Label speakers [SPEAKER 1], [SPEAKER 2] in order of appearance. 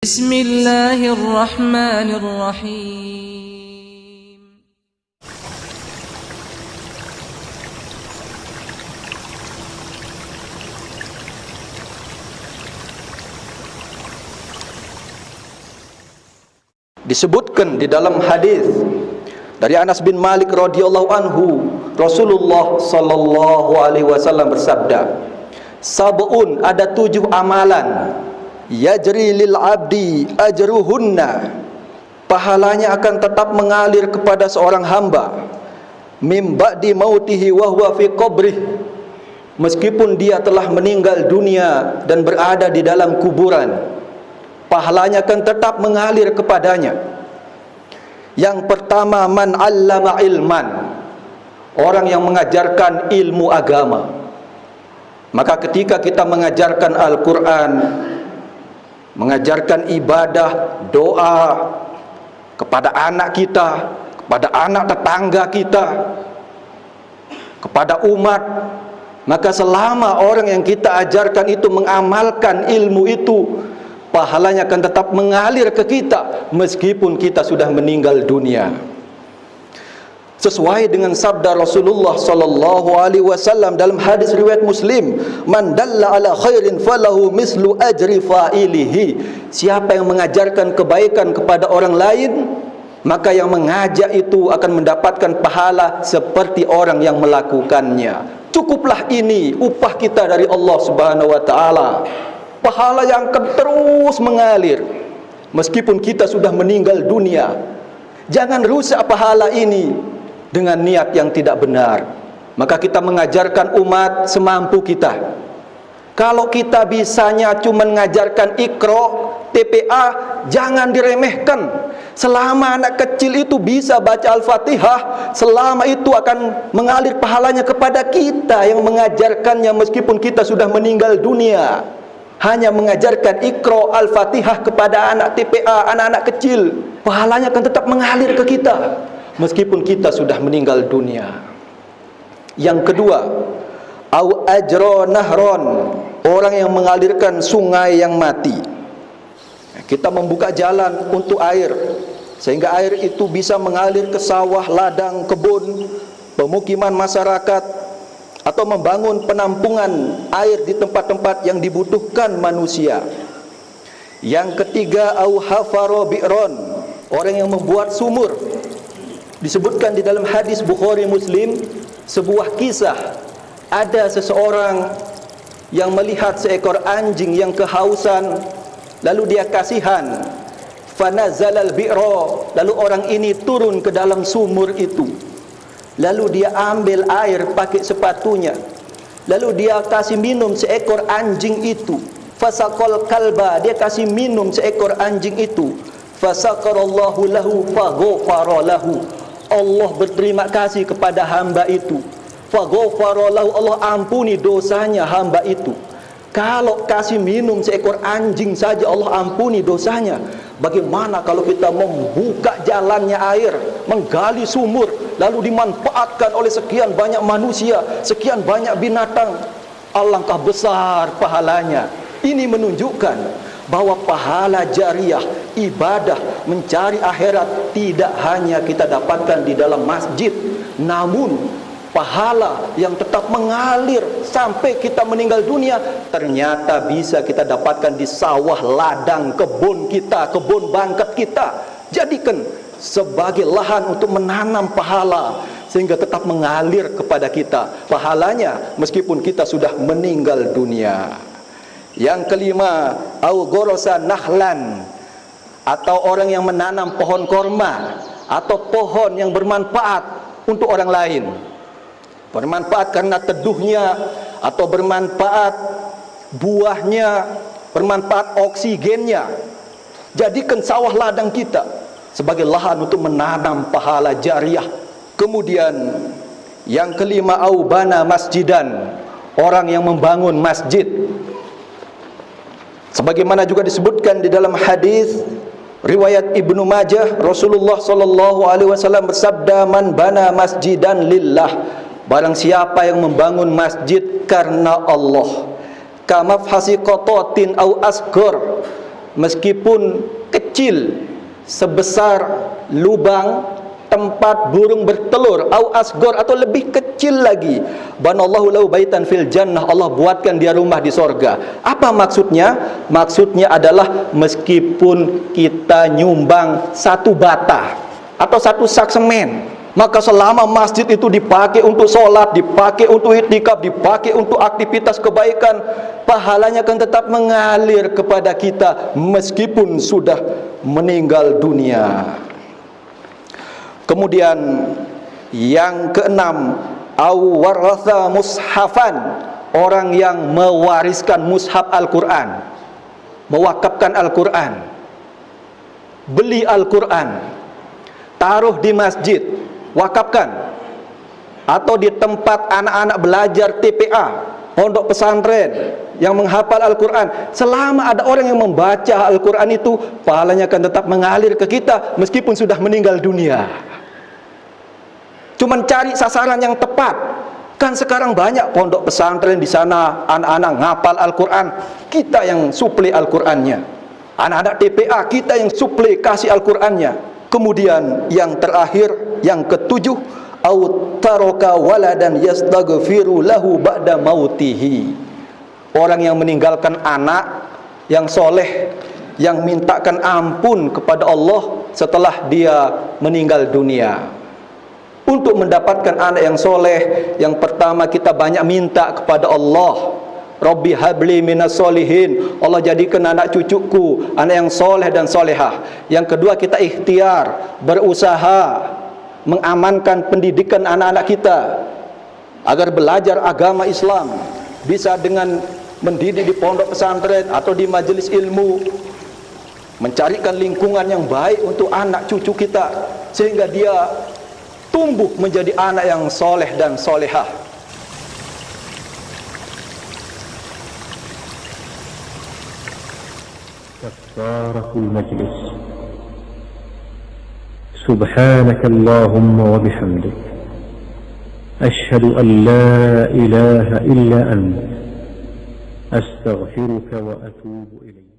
[SPEAKER 1] Bismillahirrahmanirrahim.
[SPEAKER 2] Disebutkan di dalam hadis dari Anas bin Malik radhiyallahu anhu, Rasulullah sallallahu alaihi wasallam bersabda, sab'un, ada 7 amalan, yajri lil abdi ajruhunna, pahalanya akan tetap mengalir kepada seorang hamba, mim ba'di mautihi wa huwa fi qabrih, meskipun dia telah meninggal dunia dan berada di dalam kuburan, pahalanya akan tetap mengalir kepadanya. Yang pertama, man 'allama ilman, orang yang mengajarkan ilmu agama. Maka ketika kita mengajarkan Al-Quran, mengajarkan ibadah, doa kepada anak kita, kepada anak tetangga kita, kepada umat, maka selama orang yang kita ajarkan itu mengamalkan ilmu itu, pahalanya akan tetap mengalir ke kita meskipun kita sudah meninggal dunia. Sesuai dengan sabda Rasulullah sallallahu alaihi wasallam dalam hadis riwayat Muslim, man dalla ala khairin falahu mislu ajri fa'ilihi, siapa yang mengajarkan kebaikan kepada orang lain, maka yang mengajak itu akan mendapatkan pahala seperti orang yang melakukannya. Cukuplah ini upah kita dari Allah Subhanahu wa taala, pahala yang akan terus mengalir meskipun kita sudah meninggal dunia. Jangan rusak pahala ini dengan niat yang tidak benar. Maka kita mengajarkan umat semampu kita. Kalau kita bisanya cuma mengajarkan Iqra, TPA, jangan diremehkan. Selama anak kecil itu bisa baca Al-Fatihah, selama itu akan mengalir pahalanya kepada kita yang mengajarkannya meskipun kita sudah meninggal dunia. Hanya mengajarkan Iqra, Al-Fatihah kepada anak TPA, anak-anak kecil, pahalanya akan tetap mengalir ke kita meskipun kita sudah meninggal dunia. Yang kedua, au ajra nahron, orang yang mengalirkan sungai yang mati. Kita membuka jalan untuk air, sehingga air itu bisa mengalir ke sawah, ladang, kebun, pemukiman masyarakat, atau membangun penampungan air di tempat-tempat yang dibutuhkan manusia. Yang ketiga, au hafaro bi'ron, orang yang membuat sumur. Disebutkan di dalam hadis Bukhari Muslim sebuah kisah, ada seseorang yang melihat seekor anjing yang kehausan, lalu dia kasihan, fanazalal bi'ra, lalu orang ini turun ke dalam sumur itu, lalu dia ambil air pakai sepatunya, lalu dia kasih minum seekor anjing itu, fasaqal kalba, dia kasih minum seekor anjing itu, fasaqarallahu lahu faghfara lahu, Allah berterima kasih kepada hamba itu, faghfara lahu, Allah ampuni dosanya hamba itu. Kalau kasih minum seekor anjing saja Allah ampuni dosanya, bagaimana kalau kita membuka jalannya air, menggali sumur, lalu dimanfaatkan oleh sekian banyak manusia, sekian banyak binatang? Alangkah besar pahalanya. Ini menunjukkan bahwa pahala jariah, ibadah, mencari akhirat tidak hanya kita dapatkan di dalam masjid, namun pahala yang tetap mengalir sampai kita meninggal dunia ternyata bisa kita dapatkan di sawah, ladang, kebun kita, kebun bangkat kita. Jadikan sebagai lahan untuk menanam pahala sehingga tetap mengalir kepada kita pahalanya meskipun kita sudah meninggal dunia. Yang kelima, au gorosa nahlan, atau orang yang menanam pohon korma atau pohon yang bermanfaat untuk orang lain. Bermanfaat karena teduhnya, atau bermanfaat buahnya, bermanfaat oksigennya. Jadikan sawah ladang kita sebagai lahan untuk menanam pahala jariah. Kemudian yang kelima, au bana masjidan, orang yang membangun masjid. Sebagaimana juga disebutkan di dalam hadis riwayat Ibnu Majah, Rasulullah sallallahu alaihi wasallam bersabda, man bana masjidan lillah, barang siapa yang membangun masjid karena Allah, kamafhasi qatatin au asghar, meskipun kecil sebesar lubang tempat burung bertelur, au asgor, atau lebih kecil lagi, banallahu lahu baitan fil jannah, Allah buatkan dia rumah di sorga. Apa maksudnya? Maksudnya adalah meskipun kita nyumbang satu bata atau satu sak semen, maka selama masjid itu dipakai untuk sholat, dipakai untuk iktikaf, dipakai untuk aktivitas kebaikan, pahalanya akan tetap mengalir kepada kita meskipun sudah meninggal dunia. Kemudian yang keenam, awaratha mushafan, orang yang mewariskan mushaf Al-Quran, mewakafkan Al-Quran, beli Al-Quran, taruh di masjid, wakafkan, atau di tempat anak-anak belajar TPA, pondok pesantren yang menghafal Al-Quran. Selama ada orang yang membaca Al-Quran itu, pahalanya akan tetap mengalir ke kita meskipun sudah meninggal dunia. Cuman cari sasaran yang tepat. Kan sekarang banyak pondok pesantren di sana, anak-anak ngapal Al-Quran, kita yang suplai Al-Qurannya. Anak-anak TPA, kita yang suplai kasih Al-Qurannya. Kemudian yang terakhir, yang ketujuh, au taraka waladan yastaghfiru lahu ba'da mautihi. Orang yang meninggalkan anak yang soleh, yang mintakan ampun kepada Allah setelah dia meninggal dunia. Untuk mendapatkan anak yang soleh, yang pertama kita banyak minta kepada Allah, Rabbi habli minas solihin, Allah jadikan anak cucuku anak yang soleh dan solehah. Yang kedua, kita ikhtiar, berusaha mengamankan pendidikan anak-anak kita agar belajar agama Islam, bisa dengan mendidik di pondok pesantren atau di majelis ilmu, mencarikan lingkungan yang baik untuk anak cucu kita sehingga dia tumbuh menjadi anak yang soleh dan solehah.
[SPEAKER 3] Kafaratul majlis. Subhanaka Allahumma wa bihamdik, ashhadu an la ilaha illa anta, astaghfiruka wa atubu ilaik.